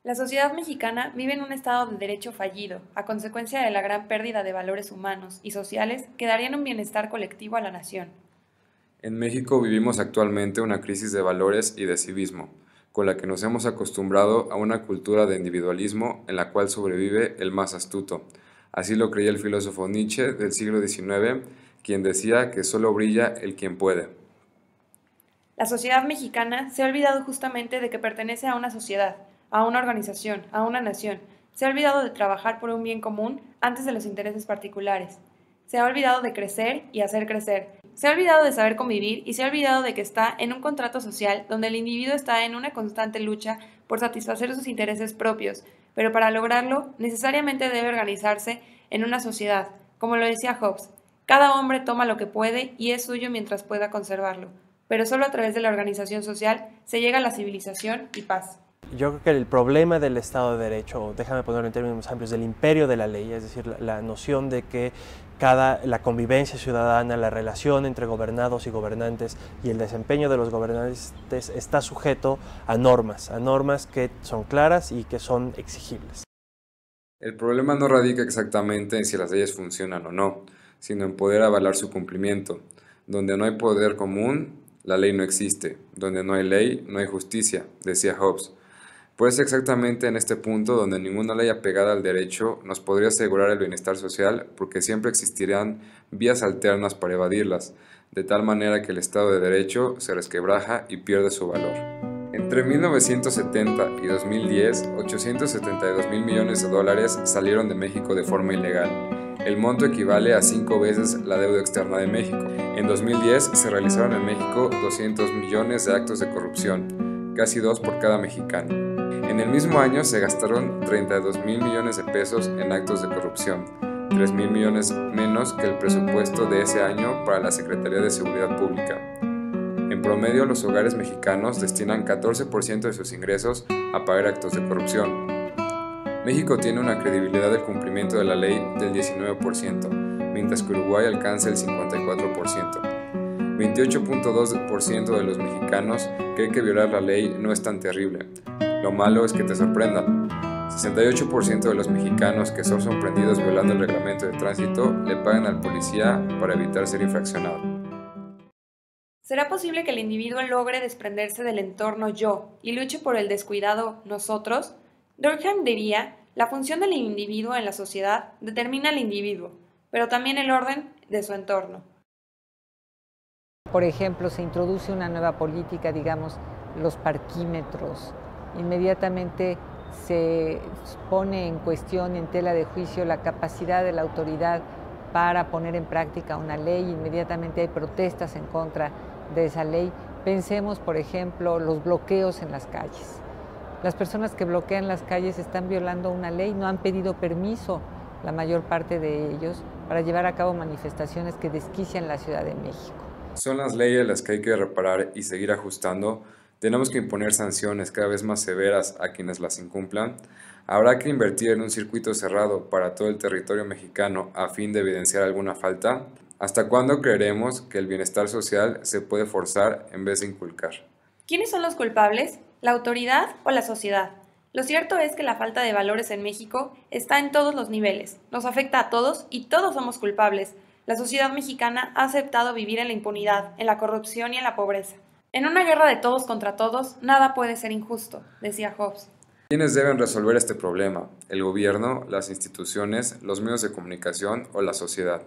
La sociedad mexicana vive en un estado de derecho fallido, a consecuencia de la gran pérdida de valores humanos y sociales que darían un bienestar colectivo a la nación. En México vivimos actualmente una crisis de valores y de civismo, con la que nos hemos acostumbrado a una cultura de individualismo en la cual sobrevive el más astuto. Así lo creía el filósofo Nietzsche del siglo XIX, quien decía que solo brilla el quien puede. La sociedad mexicana se ha olvidado justamente de que pertenece a una sociedad, a una organización, a una nación. Se ha olvidado de trabajar por un bien común antes de los intereses particulares. Se ha olvidado de crecer y hacer crecer. Se ha olvidado de saber convivir y se ha olvidado de que está en un contrato social donde el individuo está en una constante lucha por satisfacer sus intereses propios, pero para lograrlo necesariamente debe organizarse en una sociedad. Como lo decía Hobbes, cada hombre toma lo que puede y es suyo mientras pueda conservarlo, pero solo a través de la organización social se llega a la civilización y paz. Yo creo que el problema del Estado de Derecho, déjame ponerlo en términos amplios, del imperio de la ley, es decir, la noción de que la convivencia ciudadana, la relación entre gobernados y gobernantes y el desempeño de los gobernantes está sujeto a normas que son claras y que son exigibles. El problema no radica exactamente en si las leyes funcionan o no, sino en poder avalar su cumplimiento. Donde no hay poder común, la ley no existe. Donde no hay ley, no hay justicia, decía Hobbes. Pues exactamente en este punto donde ninguna ley apegada al derecho nos podría asegurar el bienestar social, porque siempre existirán vías alternas para evadirlas, de tal manera que el Estado de Derecho se resquebraja y pierde su valor. Entre 1970 y 2010, 872 mil millones de dólares salieron de México de forma ilegal. El monto equivale a 5 veces la deuda externa de México. En 2010 se realizaron en México 200 millones de actos de corrupción, casi 2 por cada mexicano. En el mismo año se gastaron 32 mil millones de pesos en actos de corrupción, 3 mil millones menos que el presupuesto de ese año para la Secretaría de Seguridad Pública. En promedio, los hogares mexicanos destinan 14% de sus ingresos a pagar actos de corrupción. México tiene una credibilidad del cumplimiento de la ley del 19%, mientras que Uruguay alcanza el 54%. 28.2% de los mexicanos cree que violar la ley no es tan terrible. Lo malo es que te sorprendan. 68% de los mexicanos que son sorprendidos violando el reglamento de tránsito le pagan al policía para evitar ser infraccionado. ¿Será posible que el individuo logre desprenderse del entorno yo y luche por el descuidado nosotros? Durkheim diría, la función del individuo en la sociedad determina al individuo, pero también el orden de su entorno. Por ejemplo, se introduce una nueva política, digamos, los parquímetros. Inmediatamente se pone en cuestión, en tela de juicio, la capacidad de la autoridad para poner en práctica una ley. Inmediatamente hay protestas en contra de esa ley. Pensemos, por ejemplo, los bloqueos en las calles. Las personas que bloquean las calles están violando una ley, no han pedido permiso, la mayor parte de ellos, para llevar a cabo manifestaciones que desquician la Ciudad de México. Son las leyes las que hay que reparar y seguir ajustando. Tenemos que imponer sanciones cada vez más severas a quienes las incumplan. Habrá que invertir en un circuito cerrado para todo el territorio mexicano a fin de evidenciar alguna falta. ¿Hasta cuándo creeremos que el bienestar social se puede forzar en vez de inculcar? ¿Quiénes son los culpables? ¿La autoridad o la sociedad? Lo cierto es que la falta de valores en México está en todos los niveles, nos afecta a todos y todos somos culpables. La sociedad mexicana ha aceptado vivir en la impunidad, en la corrupción y en la pobreza. En una guerra de todos contra todos, nada puede ser injusto, decía Hobbes. ¿Quiénes deben resolver este problema? ¿El gobierno, las instituciones, los medios de comunicación o la sociedad?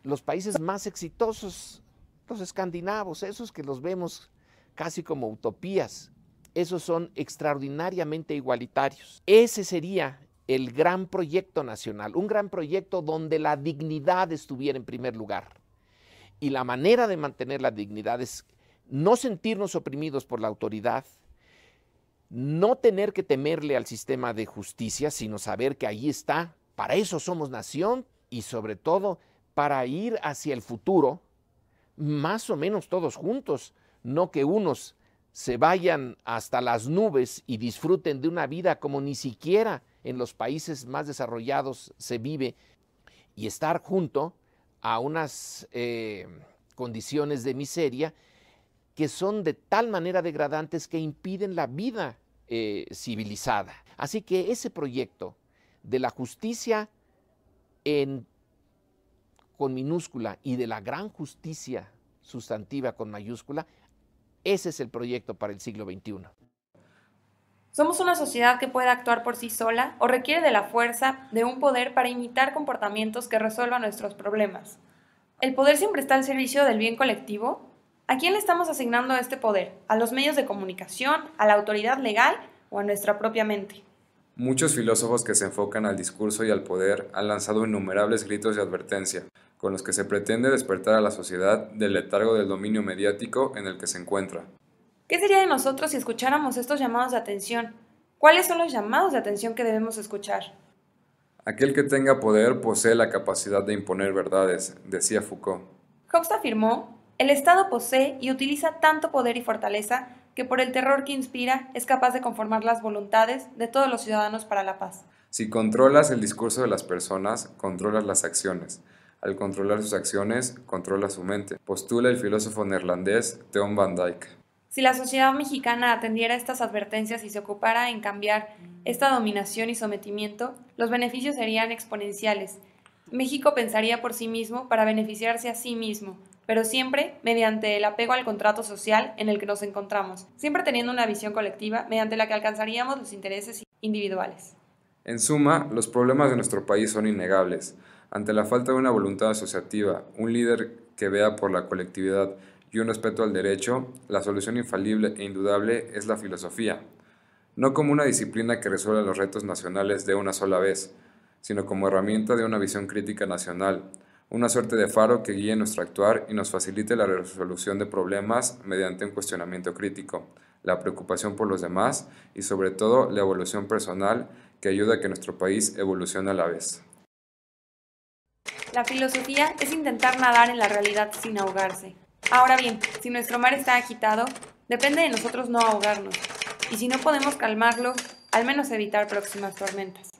Los países más exitosos, los escandinavos, esos que los vemos casi como utopías, esos son extraordinariamente igualitarios. Ese sería el gran proyecto nacional, un gran proyecto donde la dignidad estuviera en primer lugar. Y la manera de mantener la dignidad es no sentirnos oprimidos por la autoridad, no tener que temerle al sistema de justicia, sino saber que ahí está. Para eso somos nación y sobre todo para ir hacia el futuro, más o menos todos juntos, no que unos se vayan hasta las nubes y disfruten de una vida como ni siquiera en los países más desarrollados se vive, y estar junto a unas condiciones de miseria que son de tal manera degradantes que impiden la vida civilizada. Así que ese proyecto de la justicia con minúscula y de la gran justicia sustantiva con mayúscula, ese es el proyecto para el siglo XXI. Somos una sociedad que puede actuar por sí sola o requiere de la fuerza de un poder para imitar comportamientos que resuelvan nuestros problemas. ¿El poder siempre está al servicio del bien colectivo? ¿A quién le estamos asignando este poder? ¿A los medios de comunicación, a la autoridad legal o a nuestra propia mente? Muchos filósofos que se enfocan al discurso y al poder han lanzado innumerables gritos de advertencia, con los que se pretende despertar a la sociedad del letargo del dominio mediático en el que se encuentra. ¿Qué sería de nosotros si escucháramos estos llamados de atención? ¿Cuáles son los llamados de atención que debemos escuchar? Aquel que tenga poder posee la capacidad de imponer verdades, decía Foucault. Hobbes afirmó, el Estado posee y utiliza tanto poder y fortaleza que por el terror que inspira es capaz de conformar las voluntades de todos los ciudadanos para la paz. Si controlas el discurso de las personas, controlas las acciones. Al controlar sus acciones, controla su mente, postula el filósofo neerlandés Teun van Dijk. Si la sociedad mexicana atendiera estas advertencias y se ocupara en cambiar esta dominación y sometimiento, los beneficios serían exponenciales. México pensaría por sí mismo para beneficiarse a sí mismo, pero siempre mediante el apego al contrato social en el que nos encontramos, siempre teniendo una visión colectiva mediante la que alcanzaríamos los intereses individuales. En suma, los problemas de nuestro país son innegables. Ante la falta de una voluntad asociativa, un líder que vea por la colectividad y un respeto al derecho, la solución infalible e indudable es la filosofía, no como una disciplina que resuelva los retos nacionales de una sola vez, sino como herramienta de una visión crítica nacional, una suerte de faro que guíe nuestro actuar y nos facilite la resolución de problemas mediante un cuestionamiento crítico, la preocupación por los demás y sobre todo la evolución personal que ayuda a que nuestro país evolucione a la vez. La filosofía es intentar nadar en la realidad sin ahogarse. Ahora bien, si nuestro mar está agitado, depende de nosotros no ahogarnos, y si no podemos calmarlo, al menos evitar próximas tormentas.